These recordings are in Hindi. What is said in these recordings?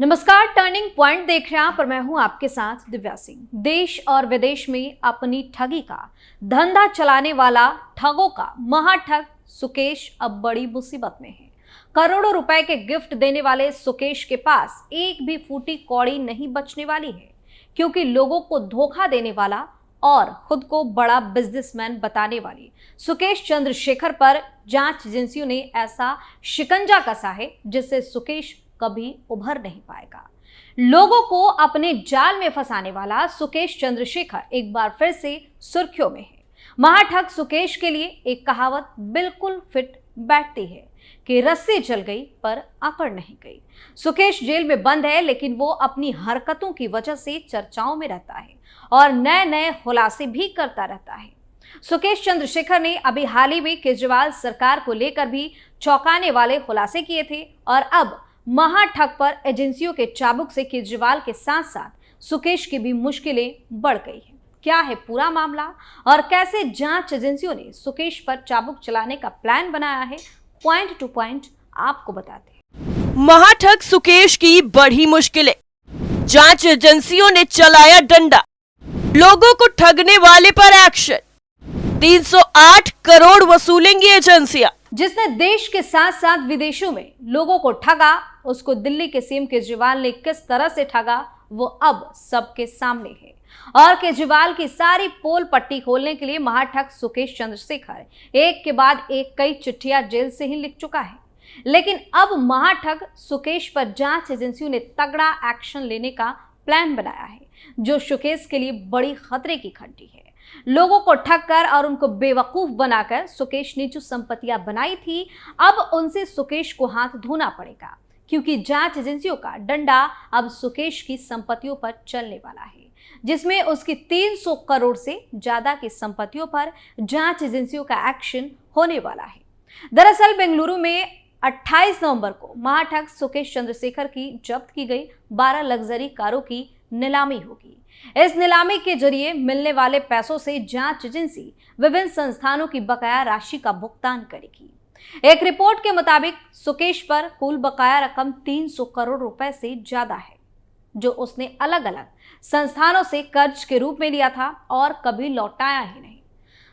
नमस्कार, टर्निंग पॉइंट देख रहे हैं आप और मैं हूं आपके साथ दिव्या सिंह। देश और विदेश में अपनी ठगी का धंधा चलाने वाला ठगों का महाठग सुकेश अब बड़ी मुसीबत में है। करोड़ों रुपए के गिफ्ट देने वाले सुकेश के पास एक भी फूटी कौड़ी नहीं बचने वाली है, क्योंकि लोगों को धोखा देने वाला और खुद को बड़ा बिजनेसमैन बताने वाली सुकेश चंद्रशेखर पर जांच एजेंसियों ने ऐसा शिकंजा कसा है जिससे सुकेश कभी उभर नहीं पाएगा। लोगों को अपने जाल में फंसाने वाला सुकेश चंद्रशेखर एक बार फिर से सुर्खियों में है। महाठग सुकेश के लिए एक कहावत बिल्कुल फिट बैठती है कि रस्सी जल गई पर अकड़ नहीं गई। सुकेश जेल में बंद है, लेकिन वो अपनी हरकतों की वजह से चर्चाओं में रहता है और नए नए खुलासे भी करता रहता है। सुकेश चंद्रशेखर ने अभी हाल ही में केजरीवाल सरकार को लेकर भी चौंकाने वाले खुलासे किए थे और अब महाठग पर एजेंसियों के चाबुक से केजरीवाल के साथ साथ सुकेश की भी मुश्किलें बढ़ गई हैं। क्या है पूरा मामला और कैसे जांच एजेंसियों ने सुकेश पर चाबुक चलाने का प्लान बनाया है, पॉइंट टू पॉइंट आपको बताते हैं। महाठग सुकेश की बढ़ी मुश्किलें, जांच एजेंसियों ने चलाया डंडा, लोगों को ठगने वाले पर एक्शन, 308 करोड़ वसूलेंगी एजेंसियां। जिसने देश के साथ साथ विदेशों में लोगों को ठगा, उसको दिल्ली के सीएम केजरीवाल ने किस तरह से ठगा वो अब सबके सामने है। और केजरीवाल की सारी पोल पट्टी खोलने के लिए महाठग सुकेश चंद्रशेखर एक के बाद एक कई चिट्ठियां जेल से ही लिख चुका है। लेकिन अब महाठग सुकेश पर जांच एजेंसियों ने तगड़ा एक्शन लेने का प्लान बनाया है, जो सुकेश के लिए बड़ी खतरे की घंटी है। लोगों को ठग कर और उनको बेवकूफ बनाकर सुकेश ने जो संपत्तियां बनाई थी, अब उनसे सुकेश को हाथ धोना पड़ेगा, क्योंकि जांच एजेंसियों का डंडा अब सुकेश की संपत्तियों पर चलने वाला है, जिसमें उसकी 300 करोड़ से ज्यादा की संपत्तियों पर जांच एजेंसियों का एक्शन होने वाला है। दरअसल बेंगलुरु में 28 नवंबर को महाठग सुकेश चंद्रशेखर की जब्त की गई 12 लग्जरी कारों की नीलामी होगी। इस नीलामी के जरिए मिलने वाले पैसों से जांच एजेंसी विभिन्न संस्थानों की बकाया राशि का भुगतान करेगी। एक रिपोर्ट के मुताबिक सुकेश पर कुल बकाया रकम 300 करोड़ रुपए से ज्यादा है, जो उसने अलग अलग संस्थानों से कर्ज के रूप में लिया था और कभी लौटाया ही नहीं।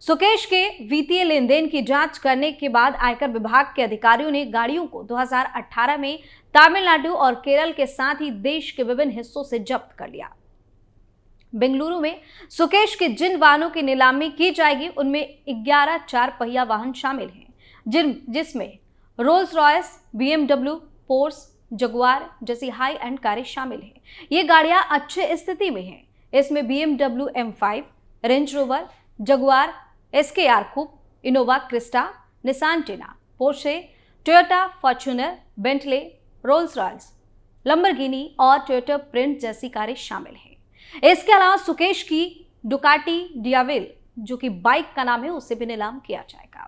सुकेश के वित्तीय लेन देन की जांच करने के बाद आयकर विभाग के अधिकारियों ने गाड़ियों को 2018 में तमिलनाडु और केरल के साथ ही देश के विभिन्न हिस्सों से जब्त कर लिया। बेंगलुरु में सुकेश के जिन वाहनों की नीलामी की जाएगी, उनमें 11 चार पहिया वाहन शामिल हैं, जिसमें Rolls Royce, BMW, pores, Jaguar जैसी हाई एंड कारें शामिल हैं। ये गाड़ियां अच्छी स्थिति में हैं। इसमें BMW M5, Range Rover, Jaguar, SKR खूब, Innova Crysta, Nissan Teana, Porsche, Toyota Fortuner, Bentley, Rolls Royce, Lamborghini और टोयोटा प्रिंट जैसी कारें शामिल हैं। इसके अलावा सुकेश की डुकाटी डियावेल, जो कि बाइक का नाम है, उसे भी नीलाम किया जाएगा।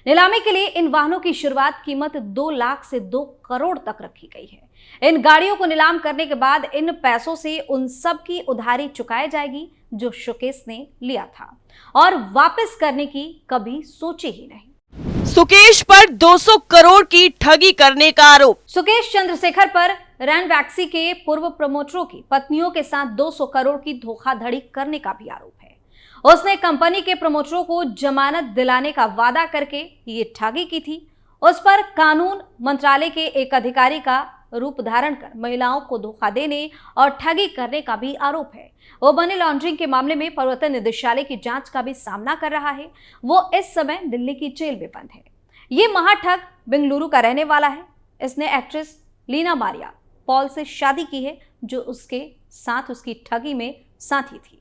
नीलामी के लिए इन वाहनों की शुरुआत कीमत 2 लाख से 2 करोड़ तक रखी गई है। इन गाड़ियों को नीलाम करने के बाद इन पैसों से उन सब की उधारी चुकाई जाएगी जो सुकेश ने लिया था और वापस करने की कभी सोची ही नहीं। सुकेश पर 200 करोड़ की ठगी करने का आरोप। सुकेश चंद्रशेखर पर रैनवैक्सी के पूर्व प्रमोटरों की पत्नियों के साथ 200 करोड़ की धोखाधड़ी करने का भी आरोप है। उसने कंपनी के प्रमोटरों को जमानत दिलाने का वादा करके ये ठगी की थी। उस पर कानून मंत्रालय के एक अधिकारी का रूप धारण कर महिलाओं को धोखा देने और ठगी करने का भी आरोप है। वो मनी लॉन्ड्रिंग के मामले में प्रवर्तन निदेशालय की जांच का भी सामना कर रहा है। वो इस समय दिल्ली की जेल में बंद है। ये महाठग बेंगलुरु का रहने वाला है। इसने एक्ट्रेस लीना मारिया पॉल से शादी की है, जो उसके साथ उसकी ठगी में साथी थी।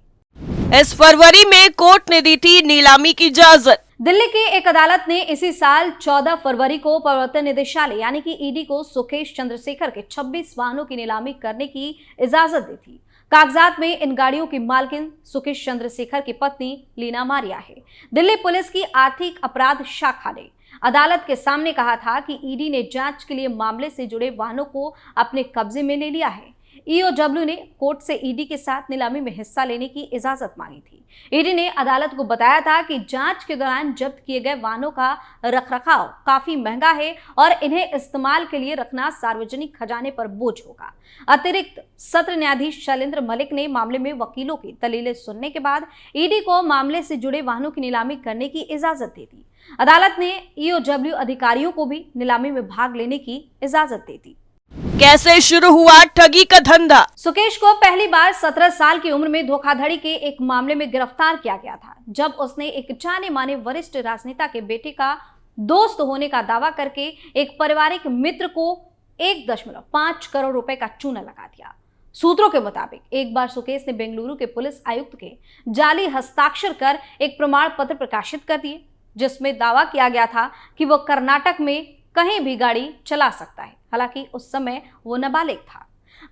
इस फरवरी में कोर्ट ने दी थी नीलामी की इजाजत। दिल्ली की एक अदालत ने इसी साल 14 फरवरी को प्रवर्तन निदेशालय यानी कि ईडी को सुकेश चंद्रशेखर के 26 वाहनों की नीलामी करने की इजाजत दी थी। कागजात में इन गाड़ियों की मालकिन सुकेश चंद्रशेखर की पत्नी लीना मारिया है। दिल्ली पुलिस की आर्थिक अपराध शाखा ने अदालत के सामने कहा था कि ईडी ने जांच के लिए मामले से जुड़े वाहनों को अपने कब्जे में ले लिया है। ईओडब्ल्यू ने कोर्ट से ईडी के साथ नीलामी में हिस्सा लेने की इजाजत मांगी थी। ईडी ने अदालत को बताया था कि जांच के दौरान जब्त किए गए वाहनों का रखरखाव काफी महंगा है और इन्हें इस्तेमाल के लिए रखना सार्वजनिक खजाने पर बोझ होगा। अतिरिक्त सत्र न्यायाधीश शैलेंद्र मलिक ने मामले में वकीलों की दलीलें सुनने के बाद ईडी को मामले से जुड़े वाहनों की नीलामी करने की इजाजत दे दी। अदालत ने ईओडब्ल्यू अधिकारियों को भी नीलामी में भाग लेने की इजाजत दे दी। कैसे शुरू हुआ ठगी का धंधा? सुकेश को पहली बार 17 साल की उम्र में धोखाधड़ी के एक मामले में गिरफ्तार किया गया था, जब उसने एक जाने माने वरिष्ठ राजनेता के बेटे का दोस्त होने का दावा करके एक पारिवारिक मित्र को 1.5 करोड़ रुपए का चूना लगा दिया। सूत्रों के मुताबिक एक बार सुकेश ने बेंगलुरु के पुलिस आयुक्त के जाली हस्ताक्षर कर एक प्रमाण पत्र प्रकाशित कर दिए, जिसमें दावा किया गया था कि वो कर्नाटक में कहीं भी गाड़ी चला सकता है। हालांकि उस समय वो नाबालिग था।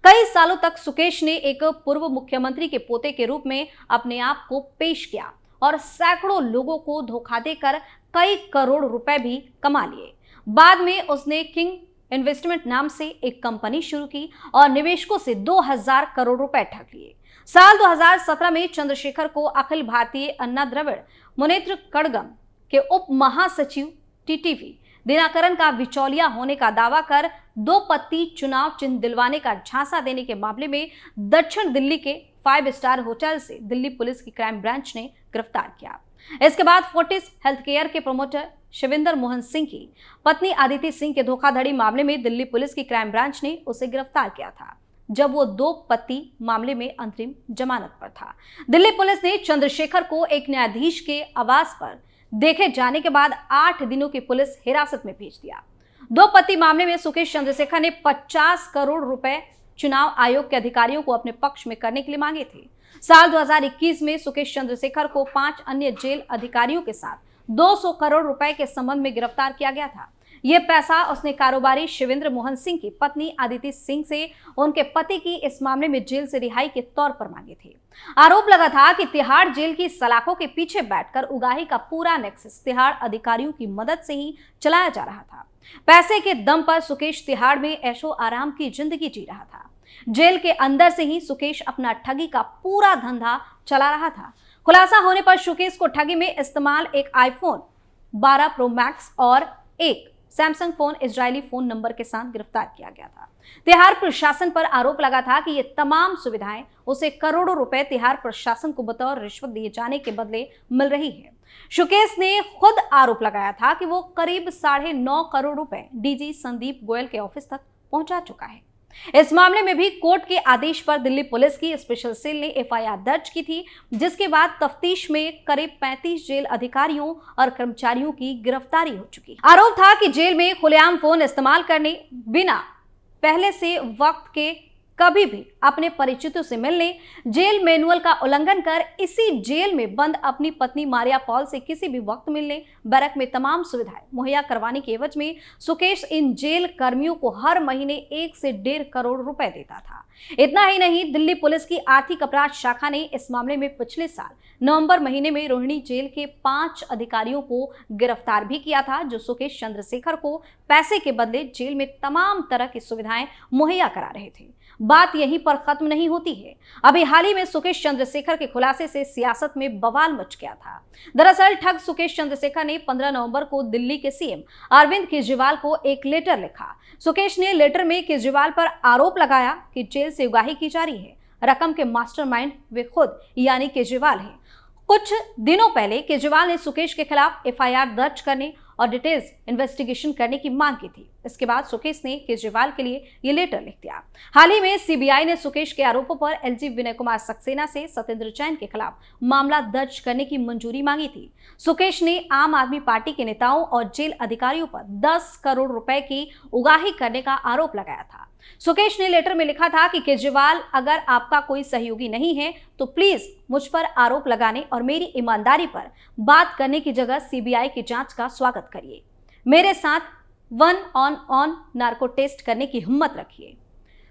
कई सालों तक सुकेश ने एक पूर्व मुख्यमंत्री के पोते के रूप में अपने आप को पेश किया और सैकड़ों लोगों को धोखा देकर कई करोड़ रुपए भी कमा लिए। बाद में उसने किंग इन्वेस्टमेंट नाम से एक कंपनी शुरू की और निवेशकों से 2000 करोड़ रुपए ठग लिए। साल 2017 में चंद्रशेखर को अखिल भारतीय अन्ना द्रविड़ मुनेत्र कड़गम के उप महासचिव टीटीवी दिनाकरन का बिचौलिया होने का दावा कर 2 पत्ती चुनाव चिन्ह दिलवाने का झांसा देने के मामले में दक्षिण दिल्ली के 5 स्टार होटल से दिल्ली पुलिस की क्राइम ब्रांच ने गिरफ्तार किया। इसके बाद फोर्टिस हेल्थ केयर के प्रमोटर शिविंदर मोहन सिंह की पत्नी आदिति सिंह के धोखाधड़ी मामले में दिल्ली पुलिस की क्राइम ब्रांच ने उसे गिरफ्तार किया था, जब वो 2 पत्ती मामले में अंतरिम जमानत पर था। दिल्ली पुलिस ने चंद्रशेखर को एक न्यायाधीश के आवास पर देखे जाने के बाद 8 दिनों की पुलिस हिरासत में भेज दिया। 2 पत्ती मामले में सुकेश चंद्रशेखर ने 50 करोड़ रुपए चुनाव आयोग के अधिकारियों को अपने पक्ष में करने के लिए मांगे थे। साल 2021 में सुकेश चंद्रशेखर को 5 अन्य जेल अधिकारियों के साथ 200 करोड़ रुपए के संबंध में गिरफ्तार किया गया था। यह पैसा उसने कारोबारी शिवेंद्र मोहन सिंह की पत्नी आदिति सिंह से उनके पति की इस मामले में जेल से रिहाई के तौर पर मांगे थे। आरोप लगा था कि तिहाड़ जेल की सलाखों के पीछे बैठकर उगाही का पूरा नेक्सस तिहाड़ अधिकारियों की मदद से ही चलाया जा रहा था। पैसे के दम पर सुकेश तिहाड़ में ऐशो आराम की जिंदगी जी रहा था। जेल के अंदर से ही सुकेश अपना ठगी का पूरा धंधा चला रहा था। खुलासा होने पर सुकेश को ठगी में इस्तेमाल एक आईफोन 12 प्रो मैक्स और एक Samsung phone Israeli phone number के साथ गिरफ्तार किया गया था। तिहाड़ प्रशासन पर आरोप लगा था कि ये तमाम सुविधाएं उसे करोड़ों रुपए तिहाड़ प्रशासन को बतौर रिश्वत दिए जाने के बदले मिल रही है। सुकेश ने खुद आरोप लगाया था कि वो करीब 9.5 करोड़ रुपए डीजी संदीप गोयल के ऑफिस तक पहुंचा चुका है। इस मामले में भी कोर्ट के आदेश पर दिल्ली पुलिस की स्पेशल सेल ने एफआईआर दर्ज की थी, जिसके बाद तफ्तीश में करीब 35 जेल अधिकारियों और कर्मचारियों की गिरफ्तारी हो चुकी। आरोप था कि जेल में खुलेआम फोन इस्तेमाल करने, बिना पहले से वक्त के कभी भी अपने परिचितों से मिलने, जेल मैनुअल का उल्लंघन कर इसी जेल में बंद अपनी पत्नी मारिया पॉल से किसी भी वक्त मिलने, बैरक में तमाम सुविधाएं मुहैया करवाने के एवज में सुकेश इन जेल कर्मियों को हर महीने 1 से 1.5 करोड़ रुपए देता था। इतना ही नहीं, दिल्ली पुलिस की आर्थिक अपराध शाखा ने इस मामले में पिछले साल नवंबर महीने में रोहिणी जेल के 5 अधिकारियों को गिरफ्तार भी किया था, जो सुकेश चंद्रशेखर को पैसे के बदले जेल में तमाम तरह की सुविधाएं मुहैया करा रहे थे। बात यहीं पर खत्म नहीं होती है। अभी हाल ही में सुकेश चंद्रशेखर के खुलासे से सियासत में बवाल मच गया था। दरअसल ठग सुकेश चंद्रशेखर ने 15 नवंबर को दिल्ली के सीएम अरविंद केजरीवाल को एक लेटर लिखा। सुकेश ने लेटर में केजरीवाल पर आरोप लगाया कि जेल से उगाही की जा रही है। रकम के मास्टरमाइंड वे खुद यानी केजरीवाल हैं। कुछ दिनों पहले केजरीवाल ने सुकेश के खिलाफ एफआईआर दर्ज करने और डिटेल्स इन्वेस्टिगेशन करने की मांग की थी। इसके बाद सुकेश ने केजरीवाल के लिए ये लेटर लिख दिया। हाल ही में सीबीआई ने सुकेश के आरोपों पर एलजी विनय कुमार सक्सेना से सत्येंद्र जैन के खिलाफ मामला दर्ज करने की मंजूरी मांगी थी। सुकेश ने आम आदमी पार्टी के नेताओं और जेल अधिकारियों पर 10 करोड़ रुपए की उगाही करने का आरोप लगाया था। सुकेश ने लेटर में लिखा था कि केजरीवाल, अगर आपका कोई सहयोगी नहीं है तो प्लीज मुझ पर आरोप लगाने और मेरी ईमानदारी पर बात करने की जगह सीबीआई की जांच का स्वागत करिए। मेरे साथ 1-on-1 नार्को टेस्ट करने की हिम्मत रखिए।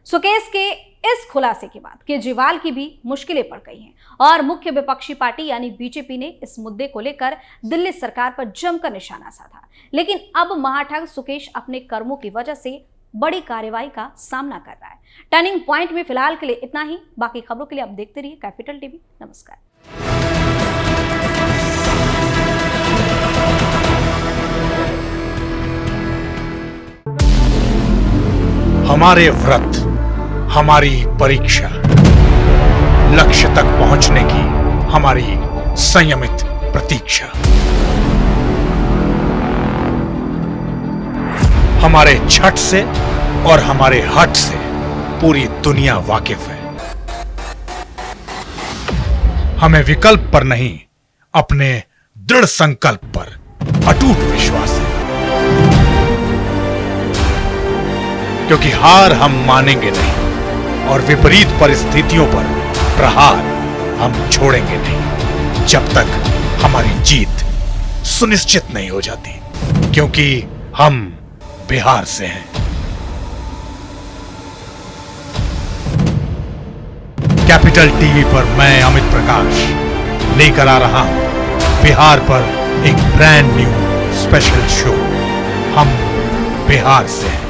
सुकेश के इस खुलासे के बाद केजरीवाल की भी मुश्किलें पड़ गई हैं और मुख्य विपक्षी पार्टी यानी बीजेपी ने इस मुद्दे को लेकर दिल्ली सरकार पर जमकर निशाना साधा। लेकिन अब महाठग सुकेश अपने कर्मों की वजह से बड़ी कार्रवाई का सामना कर रहा है। टर्निंग पॉइंट में फिलहाल के लिए इतना ही। बाकी खबरों के लिए आप देखते रहिए कैपिटल टीवी। नमस्कार। हमारे व्रत, हमारी परीक्षा, लक्ष्य तक पहुंचने की हमारी संयमित प्रतीक्षा। हमारे छठ से और हमारे हठ से पूरी दुनिया वाकिफ है। हमें विकल्प पर नहीं, अपने दृढ़ संकल्प पर अटूट विश्वास है, क्योंकि हार हम मानेंगे नहीं और विपरीत परिस्थितियों पर प्रहार हम छोड़ेंगे नहीं, जब तक हमारी जीत सुनिश्चित नहीं हो जाती, क्योंकि हम बिहार से हैं। कैपिटल टीवी पर मैं अमित प्रकाश लेकर आ रहा हूं बिहार पर एक ब्रांड न्यू स्पेशल शो। हम बिहार से हैं।